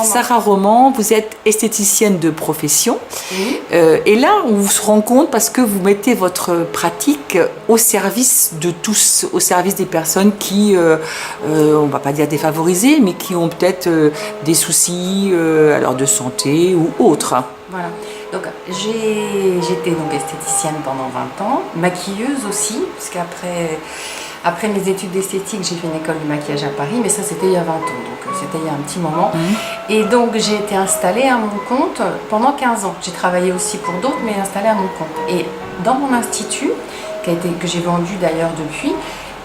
Sarah Roman, vous êtes esthéticienne de profession. Oui. Et là, on se rend compte parce que vous mettez votre pratique au service de tous, au service des personnes qui, on ne va pas dire défavorisées, mais qui ont peut-être des soucis alors de santé ou autres. Voilà. Donc j'étais donc esthéticienne pendant 20 ans, maquilleuse aussi, parce qu'après mes études d'esthétique, j'ai fait une école de maquillage à Paris, mais ça c'était il y a 20 ans, donc c'était il y a un petit moment. Et donc j'ai été installée à mon compte pendant 15 ans. J'ai travaillé aussi pour d'autres, mais installée à mon compte. Et dans mon institut, que j'ai vendu d'ailleurs depuis,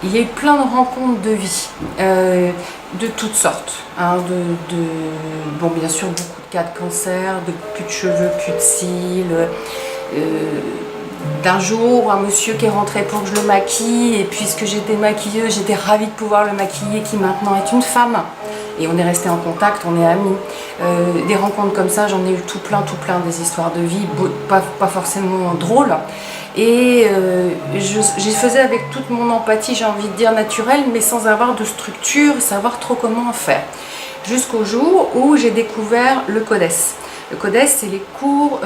il y a eu plein de rencontres de vie, de toutes sortes. Hein, bon, bien sûr, beaucoup de cas de cancer, de plus de cheveux, plus de cils. D'un jour, un monsieur qui est rentré pour que je le maquille, et puisque j'étais maquilleuse, j'étais ravie de pouvoir le maquiller, qui maintenant est une femme. Et on est resté en contact, on est amis. Des rencontres comme ça, j'en ai eu tout plein, des histoires de vie, pas forcément drôles. Et je faisais avec toute mon empathie, j'ai envie de dire naturelle, mais sans avoir de structure, savoir trop comment en faire. Jusqu'au jour où j'ai découvert le CODES. Le CODES, c'est les cours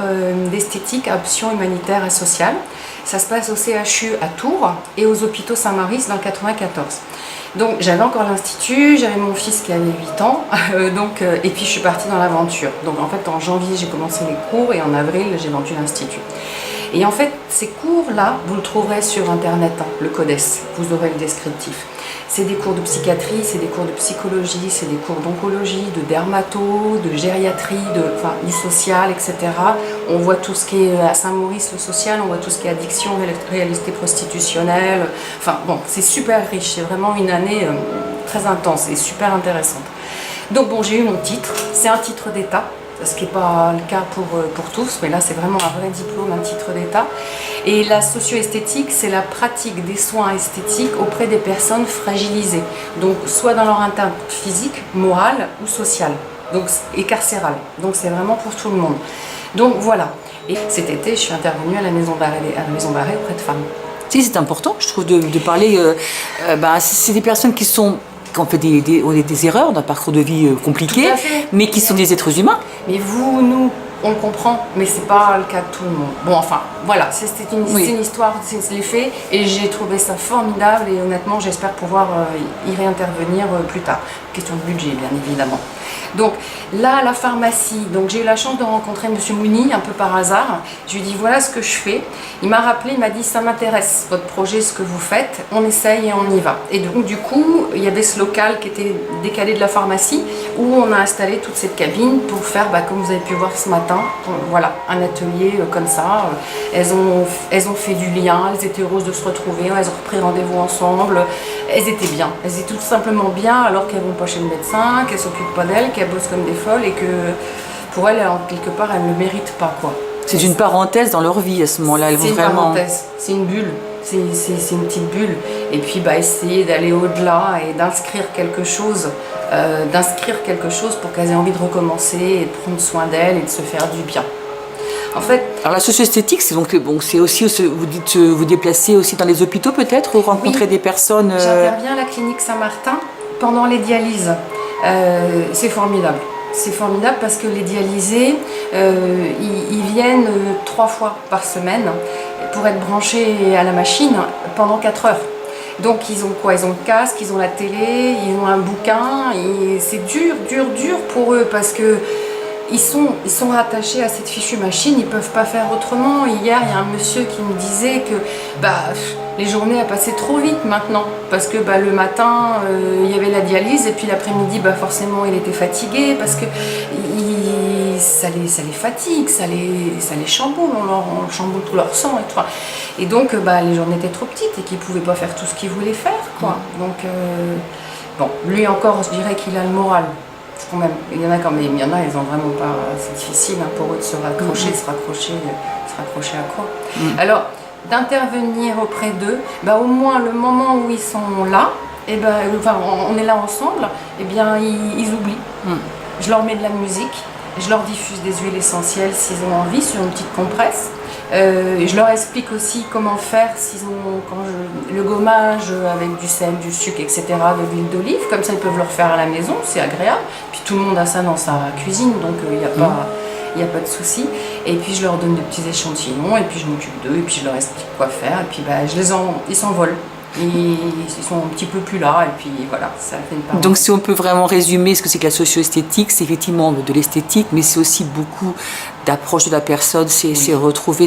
d'esthétique à option humanitaire et sociale. Ça se passe au CHU à Tours et aux hôpitaux Saint-Maurice dans le 94. Donc j'avais encore l'institut, j'avais mon fils qui avait 8 ans, et puis je suis partie dans l'aventure. Donc en fait en janvier j'ai commencé les cours et en avril j'ai vendu l'institut. Et en fait ces cours-là, vous le trouverez sur internet, hein, le CODES, vous aurez le descriptif. C'est des cours de psychiatrie, c'est des cours de psychologie, c'est des cours d'oncologie, de dermato, de gériatrie, du social, etc. On voit tout ce qui est à Saint-Maurice, le social, on voit tout ce qui est addiction, réalité prostitutionnelle. Enfin bon, c'est super riche, c'est vraiment une année très intense et super intéressante. Donc bon, j'ai eu mon titre, c'est un titre d'État, ce qui n'est pas le cas pour tous, mais là c'est vraiment un vrai diplôme, un titre d'État. Et la socio-esthétique, c'est la pratique des soins esthétiques auprès des personnes fragilisées, donc soit dans leur atteinte physique, morale ou sociale, et carcérale. Donc c'est vraiment pour tout le monde. Donc voilà. Et cet été, je suis intervenue à la Maison d'arrêt auprès de femmes. Si, c'est important, je trouve, de parler. C'est des personnes qui ont fait des erreurs dans un parcours de vie compliqué, mais qui sont des êtres humains. Mais nous, on le comprend, mais c'est pas le cas de tout le monde. Bon, enfin, voilà, c'est une histoire, c'est les faits, et j'ai trouvé ça formidable, et honnêtement, j'espère pouvoir y réintervenir plus tard. Question de budget, bien évidemment. Donc là, à la pharmacie, donc j'ai eu la chance de rencontrer M. Mouni un peu par hasard. Je lui ai dit voilà ce que je fais. Il m'a rappelé, il m'a dit ça m'intéresse, votre projet, ce que vous faites, on essaye et on y va. Et donc du coup, il y avait ce local qui était décalé de la pharmacie où on a installé toute cette cabine pour faire, comme vous avez pu voir ce matin, voilà, un atelier comme ça. Elles ont fait du lien, elles étaient heureuses de se retrouver, elles ont repris rendez-vous ensemble. Elles étaient bien, elles étaient tout simplement bien alors qu'elles ne vont pas chez le médecin, qu'elles ne s'occupent pas d'elles, qu'elles bossent comme des folles et que pour elles, quelque part, elles ne le méritent pas, quoi. C'est une parenthèse dans leur vie à ce moment-là. C'est une parenthèse, c'est une bulle, c'est une petite bulle. Et puis essayer d'aller au-delà et d'inscrire quelque chose pour qu'elles aient envie de recommencer et de prendre soin d'elles et de se faire du bien. En fait, alors la socio-esthétique, c'est aussi, vous dites, vous déplacez aussi dans les hôpitaux peut-être, ou rencontrer des personnes. J'interviens à la clinique Saint-Martin pendant les dialyses. C'est formidable. C'est formidable parce que les dialysés, ils viennent 3 fois par semaine pour être branchés à la machine pendant 4 heures. Donc ils ont quoi? Ils ont le casque, ils ont la télé, ils ont un bouquin. C'est dur pour eux parce que ils sont rattachés à cette fichue machine, ils ne peuvent pas faire autrement. Hier, il y a un monsieur qui me disait que les journées passaient trop vite maintenant, parce que le matin, il y avait la dialyse, et puis l'après-midi, forcément, il était fatigué, parce que ça les fatigue, ça les chamboule, on chamboule tout leur sang et tout. Et donc, les journées étaient trop petites, et qu'ils ne pouvaient pas faire tout ce qu'ils voulaient faire, quoi. Donc, lui encore, je dirais qu'il a le moral. Quand même, il y en a quand même, ils ont vraiment pas, c'est difficile pour eux de se raccrocher, se raccrocher à quoi? Alors, d'intervenir auprès d'eux, au moins le moment où ils sont là, on est là ensemble, ils oublient. Je leur mets de la musique, je leur diffuse des huiles essentielles s'ils ont envie sur une petite compresse. Et je leur explique aussi comment faire le gommage avec du sel, du sucre, etc., de l'huile d'olive. Comme ça, ils peuvent le refaire à la maison, c'est agréable. Puis tout le monde a ça dans sa cuisine, donc il n'y a pas de souci. Et puis je leur donne des petits échantillons, et puis je m'occupe d'eux, et puis je leur explique quoi faire. Et puis ils s'envolent. Ils sont un petit peu plus là, et puis voilà, ça fait une part. Donc si on peut vraiment résumer ce que c'est que la socio-esthétique, c'est effectivement de l'esthétique, mais c'est aussi beaucoup d'approche de la personne, c'est retrouver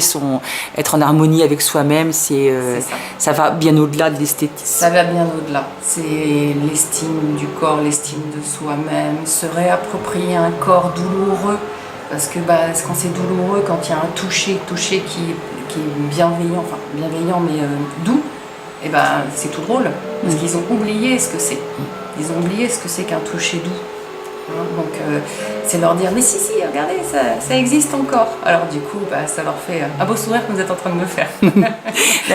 être en harmonie avec soi-même, ça va bien au-delà de l'esthétique. Ça va bien au-delà, c'est l'estime du corps, l'estime de soi-même, se réapproprier un corps douloureux, parce que quand c'est douloureux, quand il y a un toucher qui est bienveillant, enfin bienveillant mais doux, et c'est tout drôle, parce qu'ils ont oublié ce que c'est. Ils ont oublié ce que c'est qu'un toucher doux. Hein, donc c'est leur dire, mais si, regardez, ça existe encore. Alors du coup, ça leur fait un beau sourire que vous êtes en train de me faire.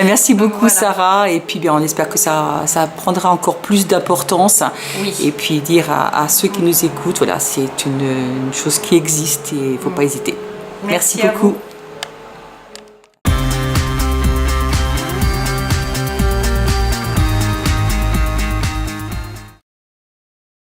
Merci beaucoup voilà. Sarah, et puis on espère que ça prendra encore plus d'importance. Oui. Et puis dire à ceux qui nous écoutent, voilà, c'est une chose qui existe et il ne faut pas hésiter. Merci beaucoup. À vous.